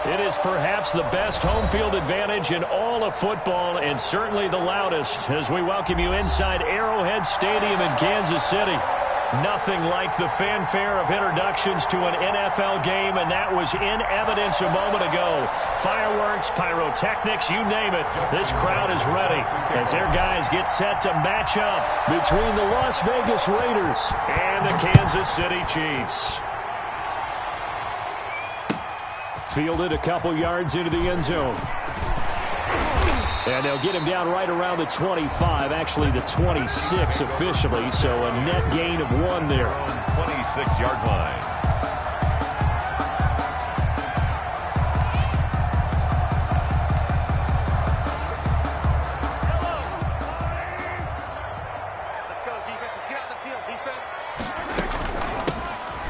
It is perhaps the best home field advantage in all of football, and certainly the loudest, as we welcome you inside Arrowhead Stadium in Kansas City. Nothing like the fanfare of introductions to an NFL game, and that was in evidence a moment ago. Fireworks, pyrotechnics, you name it. This crowd is ready as their guys get set to match up between the Las Vegas Raiders and the Kansas City Chiefs. Fielded a couple yards into the end zone. And they'll get him down right around the 25, actually the 26 officially, so a net gain of 1 there. 26-yard line. Let's go, defense. Let's get out the field, defense.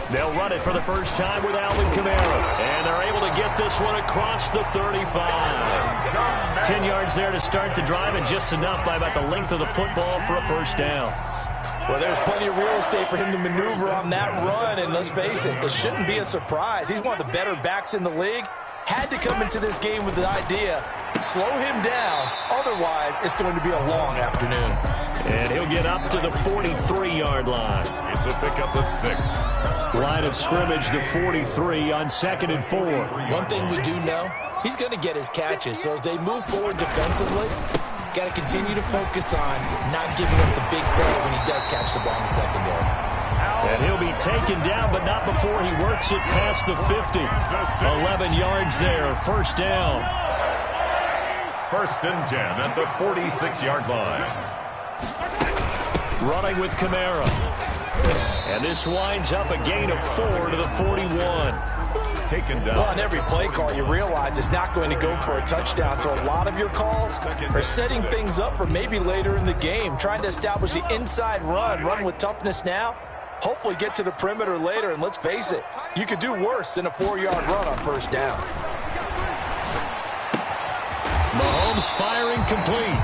They'll run it for the first time with Alvin Kamara. And they're able to get this one across the 35. 10 yards there to start the drive, and just enough by about the length of the football for a first down. Well, there's plenty of real estate for him to maneuver on that run, and let's face it, it shouldn't be a surprise. He's one of the better backs in the league. Had to come into this game with the idea, slow him down, otherwise it's going to be a long afternoon. And he'll get up to the 43-yard line. It's a pickup of 6. Line of scrimmage to 43 on 2nd and 4. One thing we do know, he's going to get his catches, so as they move forward defensively, got to continue to focus on not giving up the big play when he does catch the ball in the secondary. And he'll be taken down, but not before he works it past the 50. 11 yards there, first down. 1st and 10 at the 46-yard line. Running with Kamara. And this winds up a gain of 4 to the 41. Taken down. Well, on every play call, you realize it's not going to go for a touchdown. So a lot of your calls are setting things up for maybe later in the game, trying to establish the inside run with toughness now. Hopefully get to the perimeter later, and let's face it, you could do worse than a 4-yard run on first down. Mahomes firing complete.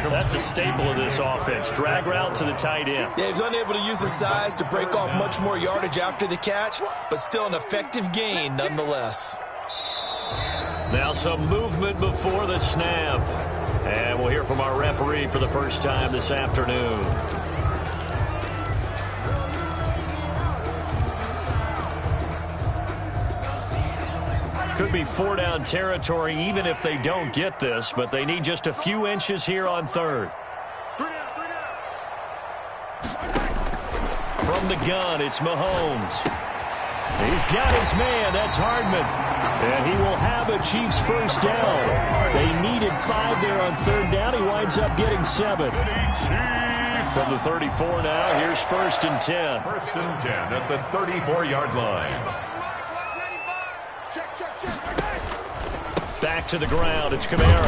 That's a staple of this offense. Drag route to the tight end. Yeah, he's unable to use his size to break off much more yardage after the catch, but still an effective gain nonetheless. Now some movement before the snap. And we'll hear from our referee for the first time this afternoon. Could be 4-down territory even if they don't get this, but they need just a few inches here on 3rd. From the gun, it's Mahomes. He's got his man. That's Hardman. And he will have a Chiefs first down. They needed 5 there on 3rd down. He winds up getting 7. From the 34 now, here's 1st and 10. 1st and 10 at the 34-yard line. Back to the ground, it's Kamara.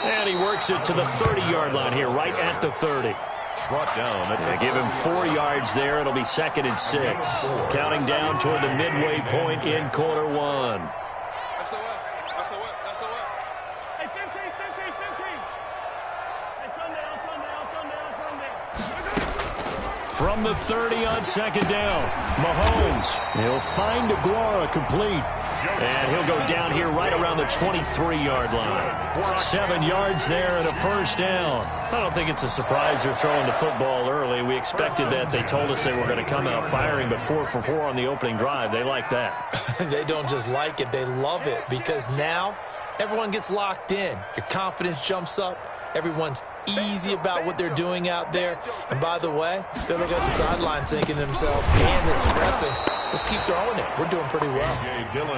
And he works it to the 30-yard line here, right at the 30. Brought down. They give him 4 yards there. It'll be 2nd and 6. Counting down toward the midway point in quarter 1. Hey, 15. Hey, Sunday. From the 30 on 2nd down, Mahomes. He'll find Aguara complete. And he'll go down here right around the 23-yard line. 7 yards there and a first down. I don't think it's a surprise they're throwing the football early. We expected that. They told us they were going to come out firing, but 4 for 4 on the opening drive. They like that. They don't just like it, they love it, because now everyone gets locked in. Your confidence jumps up. Everyone's easy about what they're doing out there. And by the way, they're looking at the sideline thinking to themselves, and expressing, let's keep throwing it. We're doing pretty well.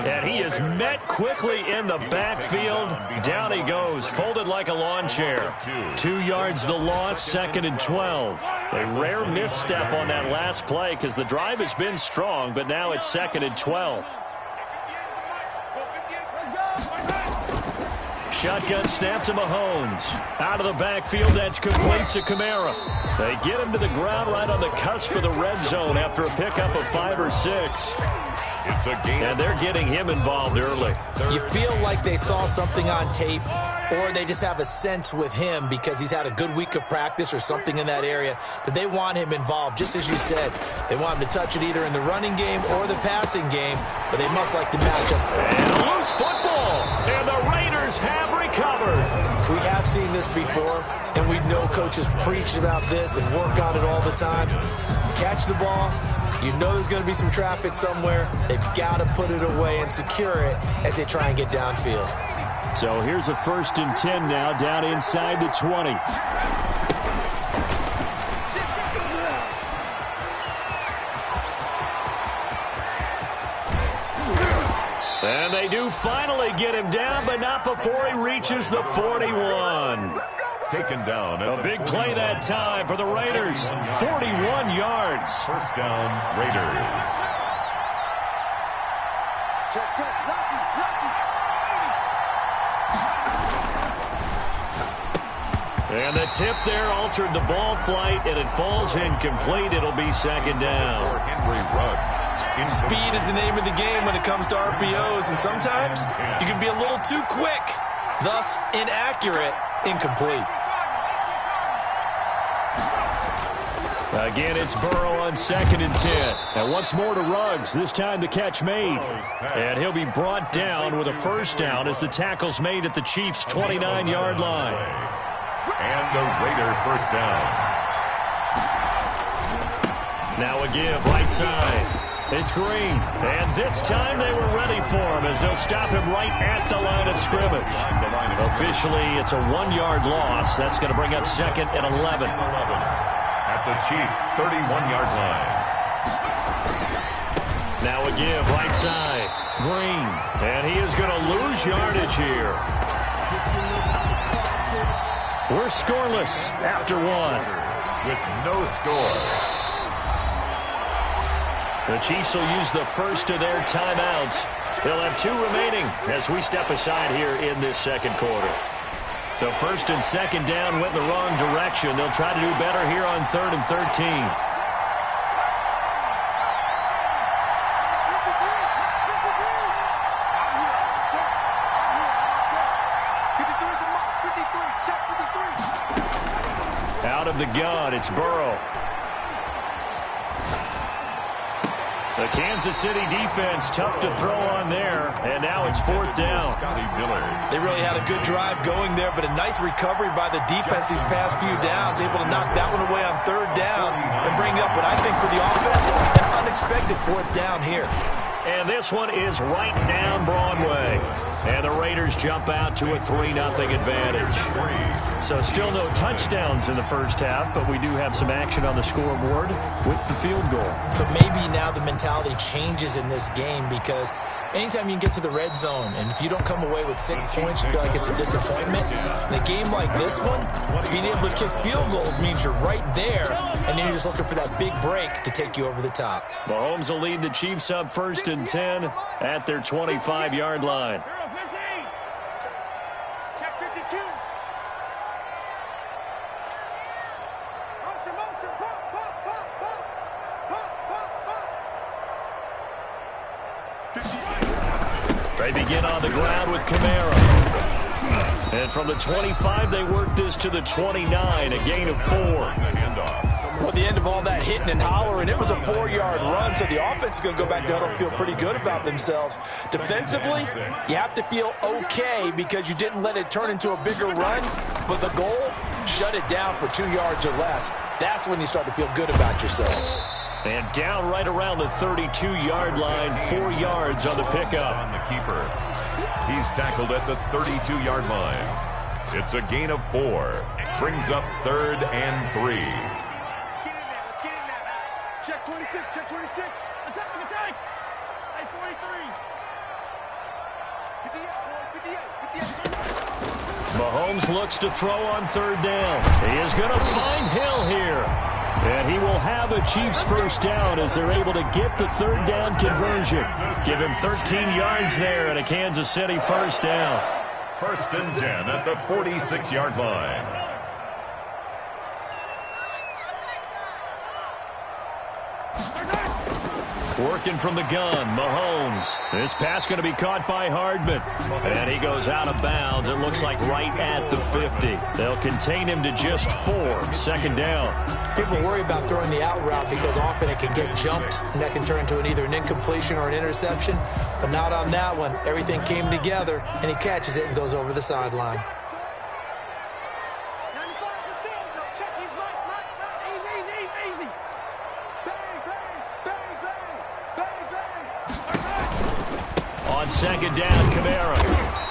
And he is met quickly in the backfield. Down he goes, folded like a lawn chair. 2 yards the loss, 2nd and 12. A rare misstep on that last play because the drive has been strong, but now it's 2nd and 12. Shotgun snap to Mahomes. Out of the backfield, that's complete to Kamara. They get him to the ground right on the cusp of the red zone after a pickup of 5 or 6. It's a game. And they're getting him involved early. You feel like they saw something on tape or they just have a sense with him because he's had a good week of practice or something in that area that they want him involved. Just as you said, they want him to touch it either in the running game or the passing game, but they must like the matchup. And a loose football, and the Raiders have recovered. We have seen this before, and we know coaches preach about this and work on it all the time. Catch the ball. You know there's going to be some traffic somewhere. They've got to put it away and secure it as they try and get downfield. So here's a 1st and 10 now, down inside the 20. And they do finally get him down, but not before he reaches the 41. Taken down. A big play that time for the Raiders. 41 yards. 1st down, Raiders. And the tip there altered the ball flight, and it falls incomplete. It'll be 2nd down. For Henry Ruggs. Speed is the name of the game when it comes to RPOs, and sometimes you can be a little too quick, thus inaccurate, incomplete. Again, it's Burrow on 2nd and 10. And once more to Ruggs, this time the catch made. And he'll be brought down with a 1st down as the tackle's made at the Chiefs' 29-yard line. And the Raider 1st down. Now a give, right side. It's Green. And this time they were ready for him as they'll stop him right at the line of scrimmage. Officially, it's a 1-yard loss. That's going to bring up 2nd and 11. At the Chiefs' 31-yard line. Now a give, right side. Green. And he is going to lose yardage here. We're scoreless after 1. With no score. The Chiefs will use the first of their timeouts. They'll have 2 remaining as we step aside here in this 2nd quarter. So 1st and 2nd down went in the wrong direction. They'll try to do better here on 3rd and 13. Out of the gun, it's Burrow. The Kansas City defense, tough to throw on there, and now it's 4th down. They really had a good drive going there, but a nice recovery by the defense these past few downs, able to knock that one away on 3rd down and bring up what I think for the offense, an unexpected 4th down here. And this one is right down Broadway. And the Raiders jump out to a 3-0 advantage. So still no touchdowns in the first half, but we do have some action on the scoreboard with the field goal. So maybe now the mentality changes in this game because anytime you can get to the red zone, and if you don't come away with 6 points, you feel like it's a disappointment. In a game like this one, being able to kick field goals means you're right there, and then you're just looking for that big break to take you over the top. Mahomes will lead the Chiefs up 1st and 10 at their 25-yard line. They begin on the ground with Kamara. And from the 25, they work this to the 29, a gain of 4. Well, the end of all that hitting and hollering, it was a 4-yard run, so the offense is going to go back down and feel pretty good about themselves. Defensively, you have to feel okay because you didn't let it turn into a bigger run, but the goal, shut it down for 2 yards or less. That's when you start to feel good about yourselves. And down right around the 32-yard line, 4 yards on the pickup. On the keeper. He's tackled at the 32-yard line. It's a gain of 4. Brings up 3rd and 3. Let's get in there. Check 26, check 26. Attack. Hey, 43. Mahomes looks to throw on 3rd down. He is going to find Hill here. And he will have a Chiefs 1st down as they're able to get the 3rd down conversion. Give him 13 yards there and a Kansas City 1st down. 1st and 10 at the 46-yard line. Working from the gun, Mahomes. This pass going to be caught by Hardman. And he goes out of bounds. It looks like right at the 50. They'll contain him to just 4. Second down. People worry about throwing the out route because often it can get jumped, and that can turn into either an incompletion or an interception. But not on that one. Everything came together, and he catches it and goes over the sideline. On second down, Kamara.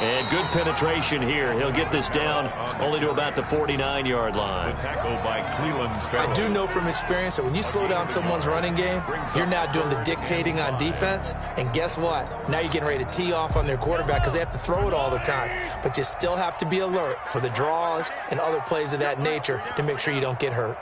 And good penetration here. He'll get this down only to about the 49-yard line. The tackle by Cleveland. I do know from experience that when you slow down someone's running game, you're now doing the dictating on defense. And guess what? Now you're getting ready to tee off on their quarterback because they have to throw it all the time. But you still have to be alert for the draws and other plays of that nature to make sure you don't get hurt.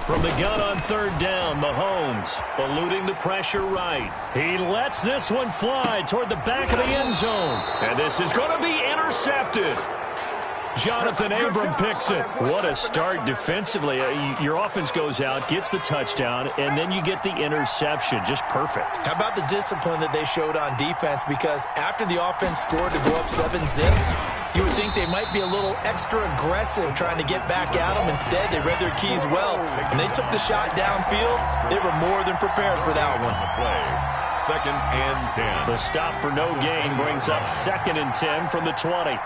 From the gun on third down, Mahomes eluding the pressure right. He lets this one fly toward the back of the end zone. And this is going to be intercepted. Jonathan Abram picks it. What a start defensively. Your offense goes out, gets the touchdown, and then you get the interception. Just perfect. How about the discipline that they showed on defense? Because after the offense scored to go up 7-zip, you would think they might be a little extra aggressive trying to get back at them. Instead, they read their keys well, and they took the shot downfield. They were more than prepared for that one. Second and 10. The stop for no gain brings up second and 10 from the 20.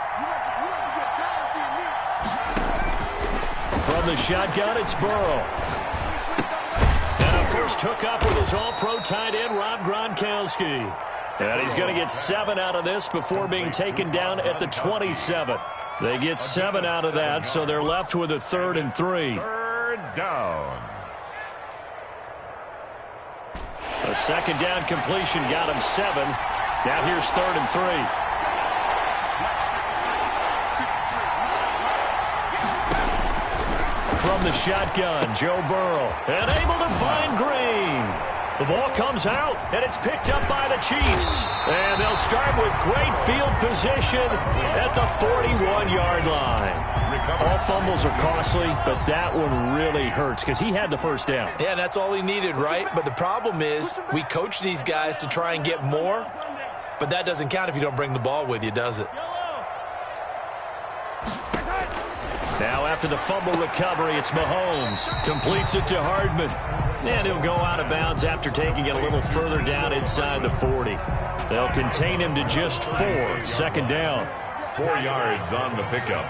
From the shotgun, it's Burrow. And a first hookup with his all-pro tight end, Rob Gronkowski. And he's going to get 7 out of this before being taken down at the 27. They get 7 out of that, so they're left with a 3rd and 3. Third down. A second down completion got him 7. Now here's 3rd and 3. From the shotgun, Joe Burrow, and able to find Green. The ball comes out, and it's picked up by the Chiefs. And they'll start with great field position at the 41-yard line. All fumbles are costly, but that one really hurts because he had the first down. Yeah, that's all he needed, right? But the problem is we coach these guys to try and get more, but that doesn't count if you don't bring the ball with you, does it? Now after the fumble recovery, it's Mahomes. Completes it to Hardman. And he'll go out of bounds after taking it a little further down inside the 40. They'll contain him to just 4. Second down. 4 yards on the pickup.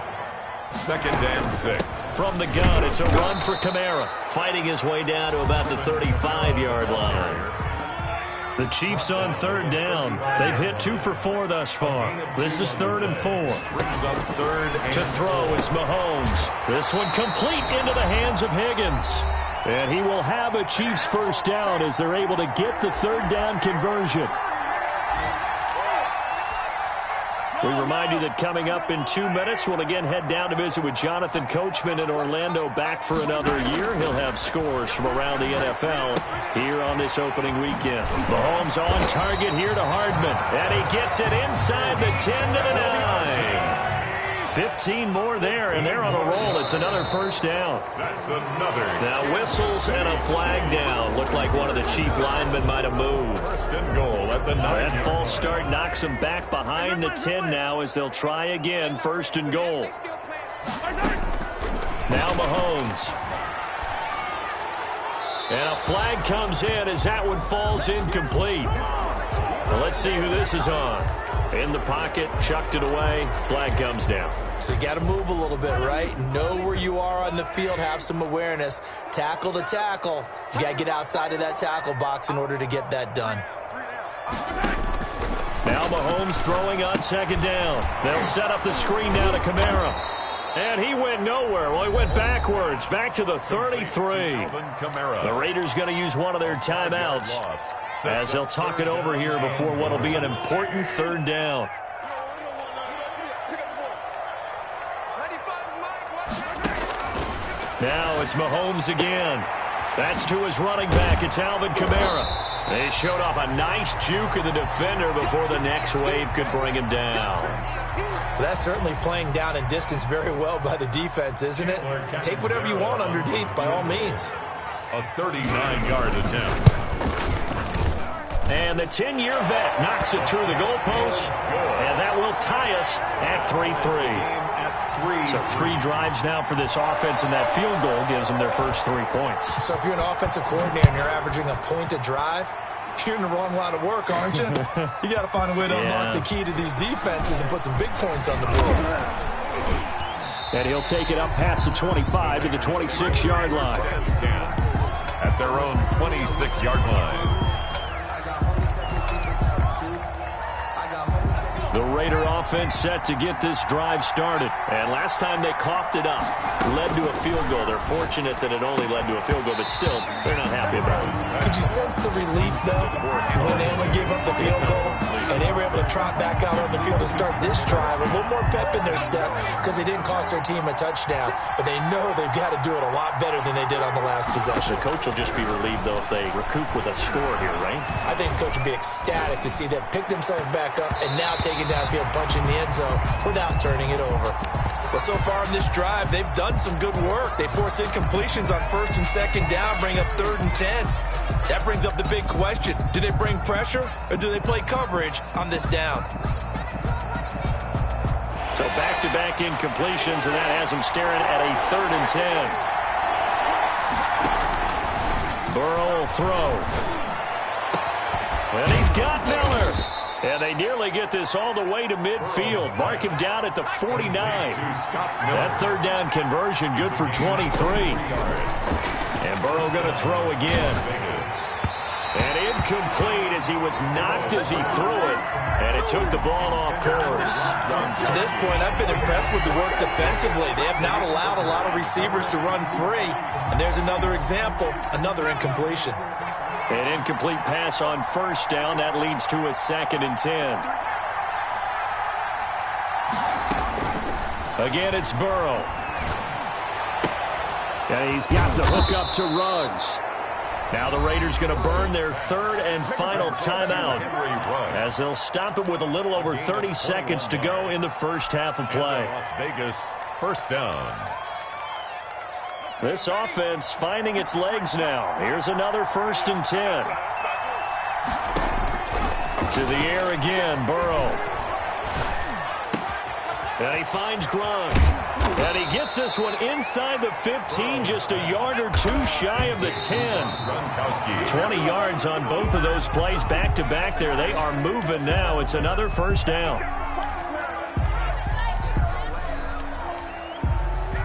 Second and 6. From the gun, it's a run for Kamara. Fighting his way down to about the 35-yard line. The Chiefs on third down. They've hit 2 for 4 thus far. This is 3rd and 4. Brings up 3rd and to throw, it's Mahomes. This one complete into the hands of Higgins. And he will have a Chiefs first down as they're able to get the 3rd down conversion. We remind you that coming up in 2 minutes, we'll again head down to visit with Jonathan Coachman in Orlando, back for another year. He'll have scores from around the NFL here on this opening weekend. Mahomes on target here to Hardman, and he gets it inside the 10 to the 9. 15 more there, and they're on a roll. It's another first down. That's another. Now whistles and a flag down. Looked like one of the Chief linemen might have moved. First and goal at the 9. That false start knocks them back behind the 10 now as they'll try again. First and goal. Now Mahomes. And a flag comes in as that one falls incomplete. Well, let's see who this is on. In the pocket, chucked it away, flag comes down. So you got to move a little bit, right? Know where you are on the field, have some awareness. Tackle to tackle. You got to get outside of that tackle box in order to get that done. Now Mahomes throwing on second down. They'll set up the screen now to Kamara. And he went nowhere. Well, he went backwards, back to the 33. The Raiders going to use one of their timeouts as they'll talk it over here before what will be an important 3rd down. Now it's Mahomes again. That's to his running back. It's Alvin Kamara. They showed off a nice juke of the defender before the next wave could bring him down. That's certainly playing down in distance very well by the defense, isn't it? Take whatever you want underneath, by all means. A 39-yard attempt. And the 10-year vet knocks it through the goalpost, and that will tie us at 3-3. So 3 drives now for this offense, and that field goal gives them their first 3 points. So if you're an offensive coordinator and you're averaging a point a drive, you're in the wrong line of work, aren't you? You got to find a way to unlock the key to these defenses and put some big points on the board. And he'll take it up past the 25 to the 26-yard line. At their own 26-yard line. The Raider offense set to get this drive started. And last time they coughed it up, led to a field goal. They're fortunate that it only led to a field goal, but still, they're not happy about it. Could you sense the relief, though, when they only gave up the field goal and they were able to trot back out on the field and start this drive? A little more pep in their step because they didn't cost their team a touchdown, but they know they've got to do it a lot better than they did on the last possession. The coach will just be relieved, though, if they recoup with a score here, right? I think the coach will be ecstatic to see them pick themselves back up and now take it downfield, punch in the end zone without turning it over. Well, so far in this drive, they've done some good work. They force incompletions on 1st and 2nd down, bring up 3rd and 10. That brings up the big question. Do they bring pressure or do they play coverage on this down? So back-to-back incompletions, and that has them staring at a 3rd and 10. Burrow will throw. And he's got Miller. And they nearly get this all the way to midfield. Mark him down at the 49. That 3rd down conversion good for 23. And Burrow going to throw again. And incomplete as he was knocked as he threw it. And it took the ball off course. To this point, I've been impressed with the work defensively. They have not allowed a lot of receivers to run free. And there's another example, another incompletion. An incomplete pass on 1st down. That leads to a 2nd and 10. Again, it's Burrow. And he's got the hook up to Ruggs. Now the Raiders going to burn their 3rd and final timeout as they'll stop it with a little over 30 seconds to go in the first half of play. Las Vegas, 1st down. This offense finding its legs now. Here's another 1st and 10. To the air again, Burrow. And he finds Gronk. And he gets this one inside the 15, just a yard or 2 shy of the 10. 20 yards on both of those plays back-to-back there. They are moving now. It's another 1st down.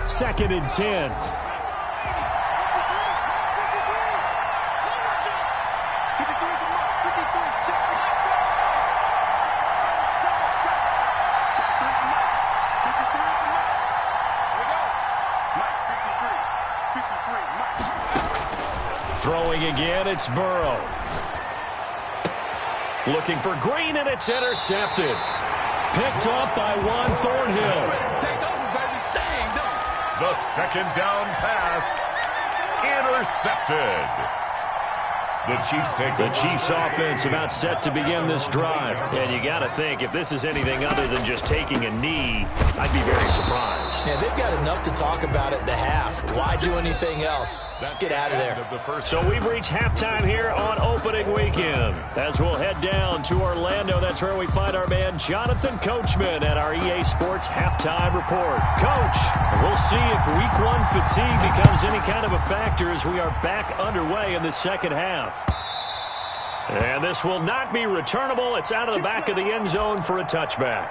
2nd and 10. Throwing again, it's Burrow. Looking for Green, and it's intercepted. Picked up by Juan Thornhill. The 2nd down pass. Intercepted. The Chiefs take the Chiefs offense about set to begin this drive. And you got to think, if this is anything other than just taking a knee, I'd be very surprised. Yeah, they've got enough to talk about at the half. Why do anything else? Just get out of there. So we've reached halftime here on opening weekend. As we'll head down to Orlando, that's where we find our man Jonathan Coachman at our EA Sports Halftime Report. Coach, we'll see if Week 1 fatigue becomes any kind of a factor as we are back underway in the second half. And this will not be returnable. It's out of the back of the end zone for a touchback.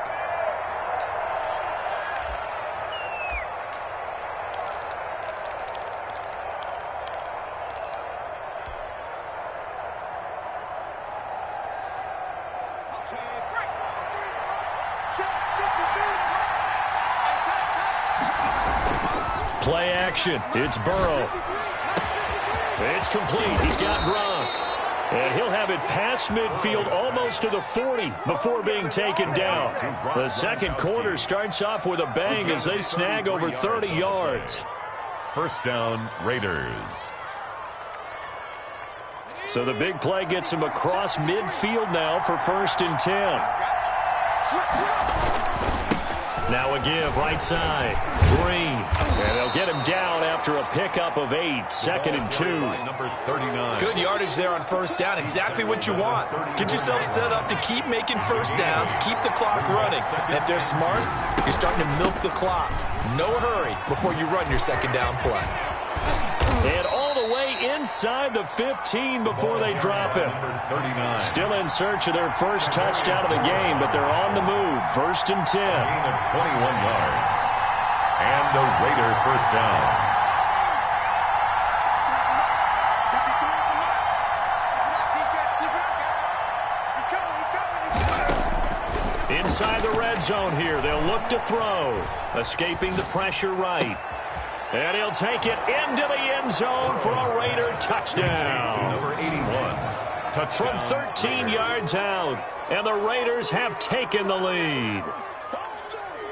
Play action. It's Burrow. It's complete. He's got Gronk. And he'll have it past midfield almost to the 40 before being taken down. The second quarter starts off with a bang as they snag over 30 yards. 1st down, Raiders. So the big play gets him across midfield now for 1st and 10. Now a give right side. Green. And they'll get him down after a pickup of 8. 2nd and 2. Number 39. Good yardage there on first down. Exactly what you want. Get yourself set up to keep making first downs, keep the clock running. And if they're smart, you're starting to milk the clock. No hurry before you run your second down play. And all the way inside the 15 before they drop him. Still in search of their first touchdown of the game, but they're on the move. 1st and 10. Gain of 21 yards. And the Raider first down. Inside the red zone here. They'll look to throw. Escaping the pressure right. And he'll take it into the end zone for a Raider touchdown. Number 81. Touchdown. From 13 yards out. And the Raiders have taken the lead.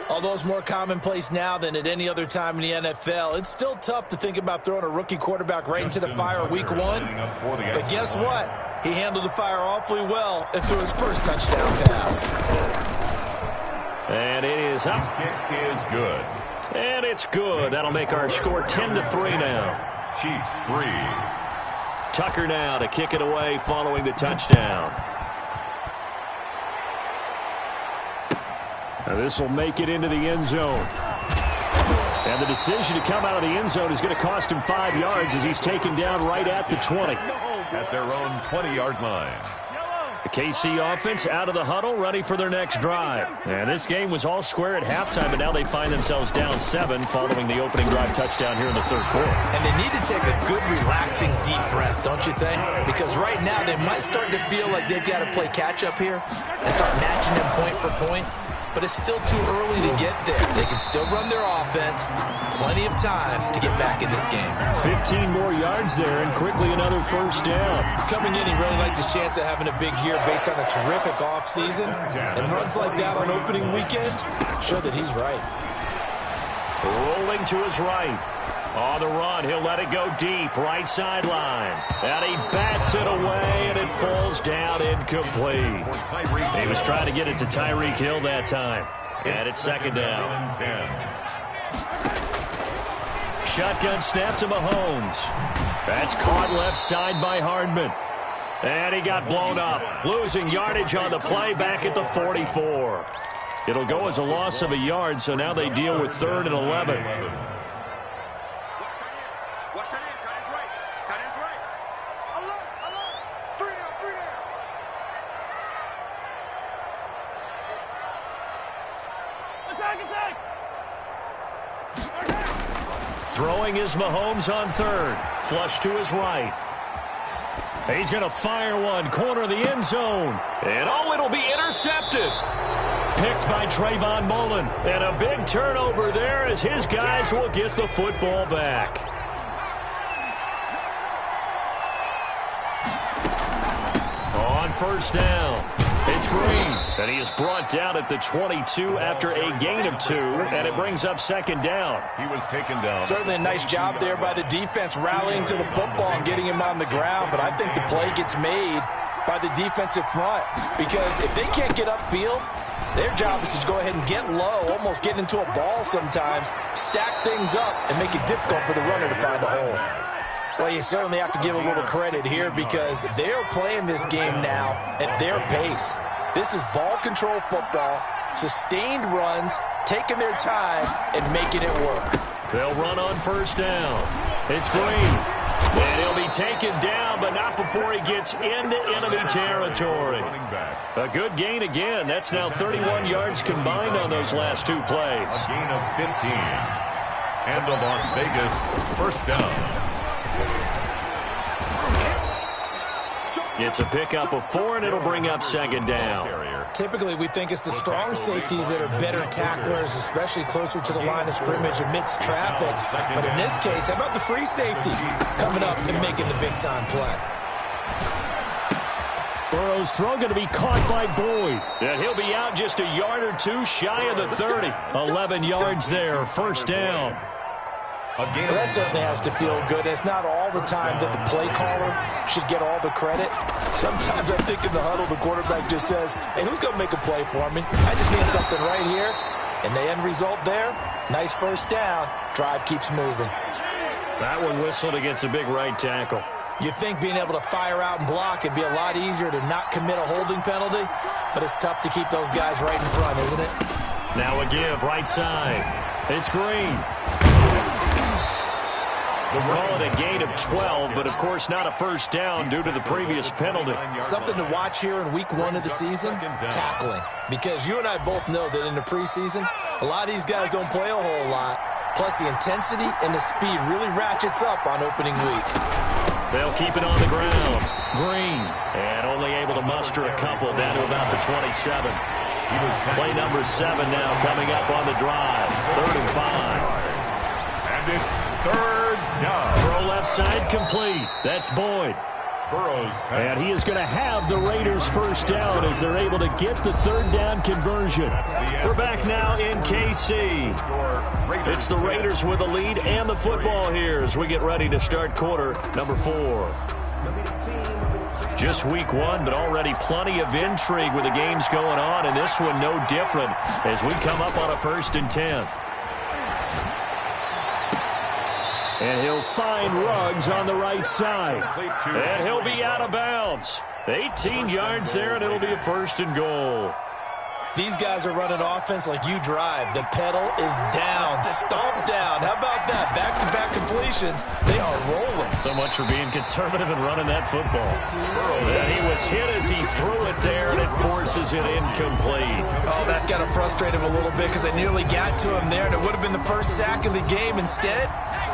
Although it's more commonplace now than at any other time in the NFL, it's still tough to think about throwing a rookie quarterback right into the fire week 1. But guess what? He handled the fire awfully well and threw his first touchdown pass. And it is up. His kick is good. And it's good. That'll make our score 10-3 now. Chiefs 3. Tucker now to kick it away following the touchdown. Now this will make it into the end zone. And the decision to come out of the end zone is going to cost him 5 yards as he's taken down right at the 20. At their own 20-yard line. The KC offense out of the huddle, ready for their next drive. And this game was all square at halftime, but now they find themselves down 7 following the opening drive touchdown here in the 3rd quarter. And they need to take a good, relaxing, deep breath, don't you think? Because right now they might start to feel like they've got to play catch-up here and start matching them point for point. But it's still too early to get there. They can still run their offense. Plenty of time to get back in this game. 15 more yards there and quickly another first down. Coming in, he really liked his chance of having a big year based on a terrific offseason. And runs like that on opening weekend show that he's right. Rolling to his right. On the run, he'll let it go deep, right sideline. And he bats it away, and it falls down incomplete. He was trying to get it to Tyreek Hill that time. And it's 2nd down. Shotgun snap to Mahomes. That's caught left side by Hardman. And he got blown up, losing yardage on the play back at the 44. It'll go as a loss of a yard, so now they deal with 3rd and 11. Throwing is Mahomes on 3rd. Flush to his right. He's going to fire one. Corner of the end zone. And it'll be intercepted. Picked by Trayvon Mullen. And a big turnover there as his guys will get the football back. On first down. It's Green, and he is brought down at the 22 after a gain of 2, and it brings up 2nd down. He was taken down. Certainly a nice job there by the defense rallying to the football and getting him on the ground, but I think the play gets made by the defensive front because if they can't get upfield, their job is to go ahead and get low, almost get into a ball sometimes, stack things up, and make it difficult for the runner to find a hole. Well, you certainly have to give a little credit here because they're playing this game now at their pace. This is ball control football, sustained runs, taking their time, and making it work. They'll run on first down. It's Green. And he'll be taken down, but not before he gets into enemy territory. A good gain again. That's now 31 yards combined on those last 2 plays. A gain of 15. And the Las Vegas first down. It's a pickup of 4, and it'll bring up 2nd down. Typically, we think it's the strong safeties that are better tacklers, especially closer to the line of scrimmage amidst traffic. But in this case, how about the free safety coming up and making the big-time play? Burrow's throw going to be caught by Boyd. And he'll be out just a yard or 2 shy of the 30. 11 yards there, first down. Well, that certainly has to feel good. It's not all the time that the play caller should get all the credit. Sometimes I think in the huddle, the quarterback just says, hey, who's going to make a play for me? I just need something right here. And the end result there, nice first down. Drive keeps moving. That one whistled against a big right tackle. You'd think being able to fire out and block it'd be a lot easier to not commit a holding penalty, but it's tough to keep those guys right in front, isn't it? Now a give, right side. It's Green. We'll call it a gain of 12, but of course not a first down due to the previous penalty. Something to watch here in week 1 of the season, tackling. Because you and I both know that in the preseason, a lot of these guys don't play a whole lot. Plus the intensity and the speed really ratchets up on opening week. They'll keep it on the ground. Green. And only able to muster a couple down to about the 27. Play number 7 now coming up on the drive. 3rd and 5. And it's 3rd down. Throw left side complete. That's Boyd. And he is going to have the Raiders first down as they're able to get the 3rd down conversion. We're back now in KC. It's the Raiders with the lead and the football here as we get ready to start quarter number 4. Just week 1, but already plenty of intrigue with the games going on, and this one no different as we come up on a 1st and 10. And he'll find Ruggs on the right side. And he'll be out of bounds. 18 yards there, and it'll be a 1st and goal. These guys are running offense like you drive. The pedal is down, stomped down. How about that? Back-to-back completions. They are rolling. So much for being conservative and running that football. And he was hit as he threw it there, and it forces it incomplete. Oh, that's got to frustrate him a little bit because they nearly got to him there, and it would have been the first sack of the game. Instead,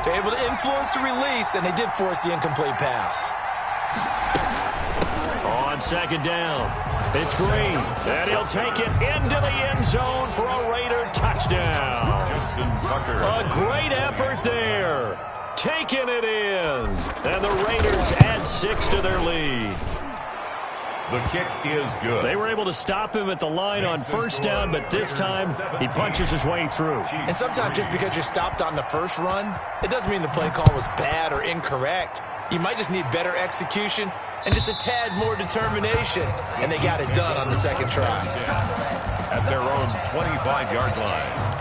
they're able to influence the release, and they did force the incomplete pass. On 2nd down, it's Green, and he'll take it into the end zone for a Raider touchdown. A great effort there. Taking it in, and the Raiders add 6 to their lead. The kick is good. They were able to stop him at the line on 1st down, but this time he punches his way through. And sometimes just because you're stopped on the first run, it doesn't mean the play call was bad or incorrect. You might just need better execution and just a tad more determination. And they got it done on the 2nd try. At their own 25-yard line.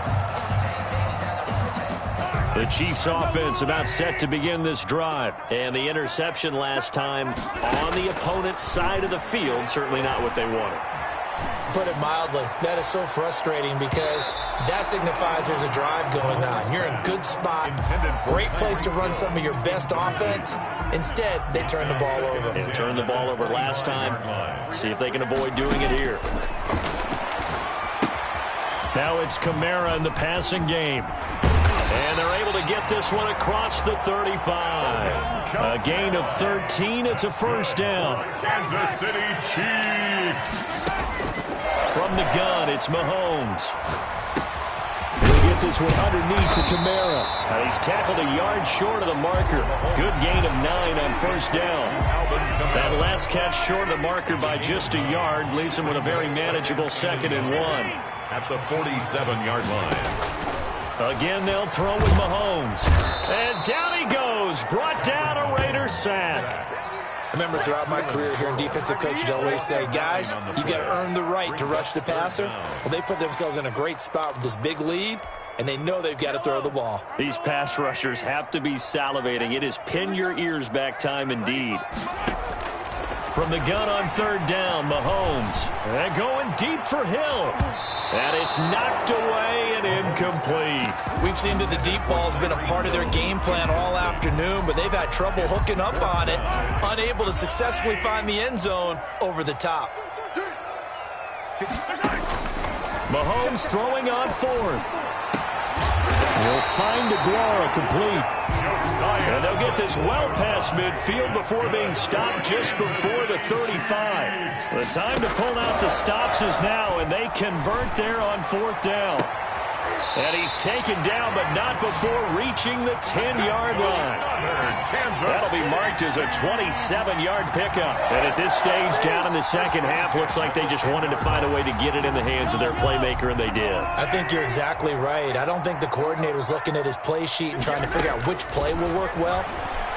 The Chiefs offense about set to begin this drive. And the interception last time on the opponent's side of the field, certainly not what they wanted. Put it mildly, that is so frustrating because that signifies there's a drive going on. You're in a good spot, great place to run some of your best offense. Instead, they turn the ball over. They turned the ball over last time. See if they can avoid doing it here. Now it's Kamara in the passing game. And they're able to get this one across the 35. A gain of 13. It's a 1st down. Kansas City Chiefs. From the gun, it's Mahomes. He'll get this one underneath to Kamara. And he's tackled a yard short of the marker. Good gain of 9 on 1st down. That last catch short of the marker by just a yard leaves him with a very manageable 2nd and 1. At the 47-yard line. Again, they'll throw with Mahomes. And down he goes. Brought down a Raiders sack. I remember throughout my career here in defensive coaches always say, guys, you got to earn the right to rush the passer. Well, they put themselves in a great spot with this big lead, and they know they've got to throw the ball. These pass rushers have to be salivating. It is pin your ears back time indeed. From the gun on 3rd down, Mahomes. And going deep for Hill. And it's knocked away and incomplete. We've seen that the deep ball's been a part of their game plan all afternoon, but they've had trouble hooking up on it, unable to successfully find the end zone over the top. Mahomes throwing on 4th. He'll find Aguara complete. And they'll get this well past midfield before being stopped just before the 35. The time to pull out the stops is now, and they convert there on 4th down. And he's taken down, but not before reaching the 10-yard line. That'll be marked as a 27-yard pickup. And at this stage, down in the 2nd half, looks like they just wanted to find a way to get it in the hands of their playmaker, and they did. I think you're exactly right. I don't think the coordinator's looking at his play sheet and trying to figure out which play will work well.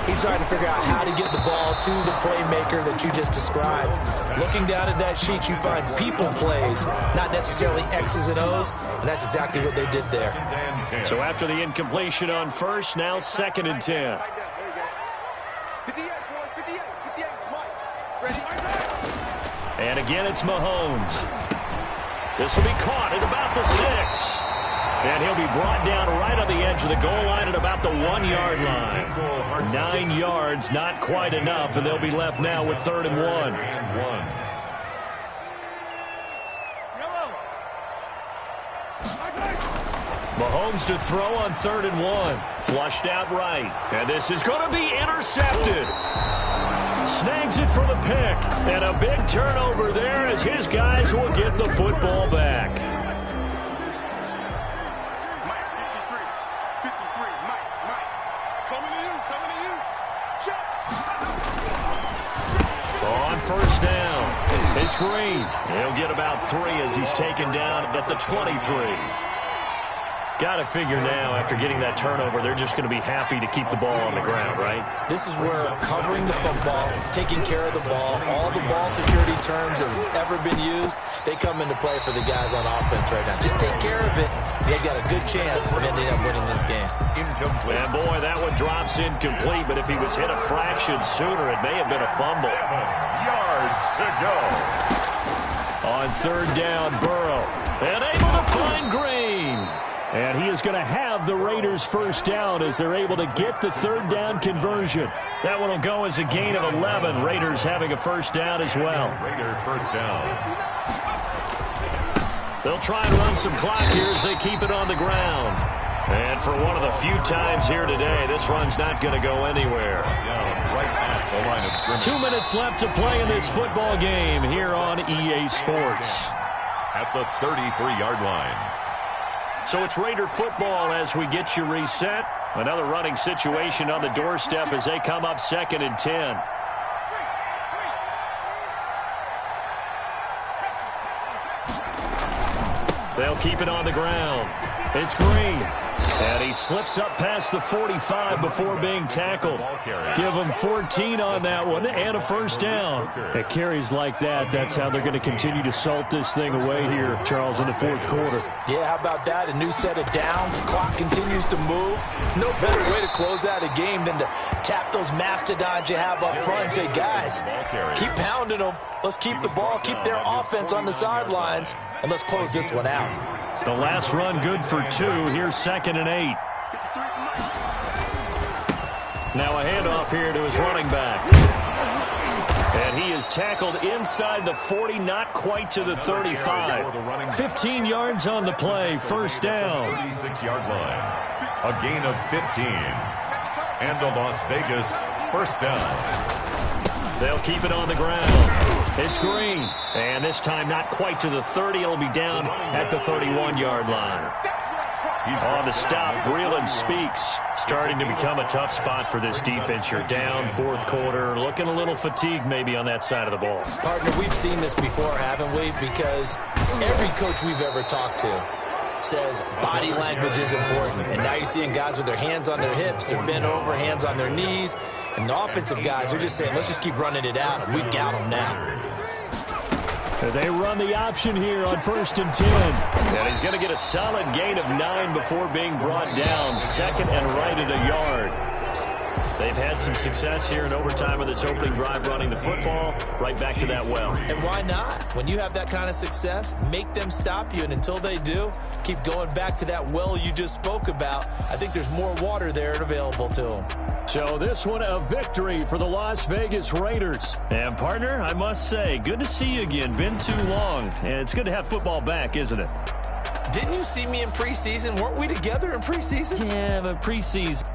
He's trying to figure out how to get the ball to the playmaker that you just described. Looking down at that sheet, you find people plays, not necessarily X's and O's, and that's exactly what they did there. So after the incompletion on first, now 2nd and 10. 58, boys, 58, 58, Mike. Ready? And again, it's Mahomes. This will be caught at about the 6. And he'll be brought down right on the edge of the goal line at about the 1-yard line. 9 yards, not quite enough, and they'll be left now with 3rd and 1. Mahomes to throw on 3rd and 1. Flushed out right. And this is going to be intercepted. Snags it for the pick. And a big turnover there as his guys will get the football back. On first down, it's Green. He'll get about 3 as he's taken down at the 23. Got to figure now, after getting that turnover, they're just going to be happy to keep the ball on the ground, right? This is where covering the football, taking care of the ball, all the ball security terms that have ever been used, they come into play for the guys on offense right now. Just take care of it. They've got a good chance of ending up winning this game. Incomplete. And boy, that one drops incomplete, but if he was hit a fraction sooner, it may have been a fumble. 7 yards to go. On 3rd down, Burrow. And able to find Green. And he is going to have the Raiders first down as they're able to get the 3rd down conversion. That one will go as a gain of 11. Raiders having a first down as well. Raider first down. They'll try and run some clock here as they keep it on the ground. And for one of the few times here today, this run's not going to go anywhere. Right at the line of scrimmage. 2 minutes left to play in this football game here on EA Sports. At the 33-yard line. So it's Raider football as we get you reset. Another running situation on the doorstep as they come up 2nd and 10. They'll keep it on the ground. It's Green. And he slips up past the 45 before being tackled. Give him 14 on that one and a first down. At carries like that, that's how they're going to continue to salt this thing away here, Charles, in the 4th quarter. Yeah, how about that? A new set of downs. Clock continues to move. No better way to close out a game than to tap those mastodons you have up front and say, guys, keep pounding them. Let's keep the ball, keep their offense on the sidelines, and let's close this one out. The last run good for 2. Here's 2nd and 8. Now a handoff here to his running back. And he is tackled inside the 40, not quite to the 35. 15 yards on the play, first down. 36-yard line. A gain of 15. And the Las Vegas first down. They'll keep it on the ground. It's Green. And this time not quite to the 30. It'll be down at the 31-yard line. On the stop, Breeland speaks. Starting to become a tough spot for this defense. You're down, 4th quarter. Looking a little fatigued maybe on that side of the ball. Partner, we've seen this before, haven't we? Because every coach we've ever talked to says body language is important. And now you're seeing guys with their hands on their hips, they're bent over, hands on their knees. And the offensive guys are just saying, let's just keep running it out. And we've got them now. They run the option here on 1st and 10. And he's going to get a solid gain of 9 before being brought down. 2nd and right at a yard. They've had some success here in overtime of this opening drive running the football. Right back to that well. And why not? When you have that kind of success, make them stop you. And until they do, keep going back to that well you just spoke about. I think there's more water there and available to them. So this one a victory for the Las Vegas Raiders. And partner, I must say, good to see you again. Been too long. And it's good to have football back, isn't it? Didn't you see me in preseason? Weren't we together in preseason? Yeah, but preseason.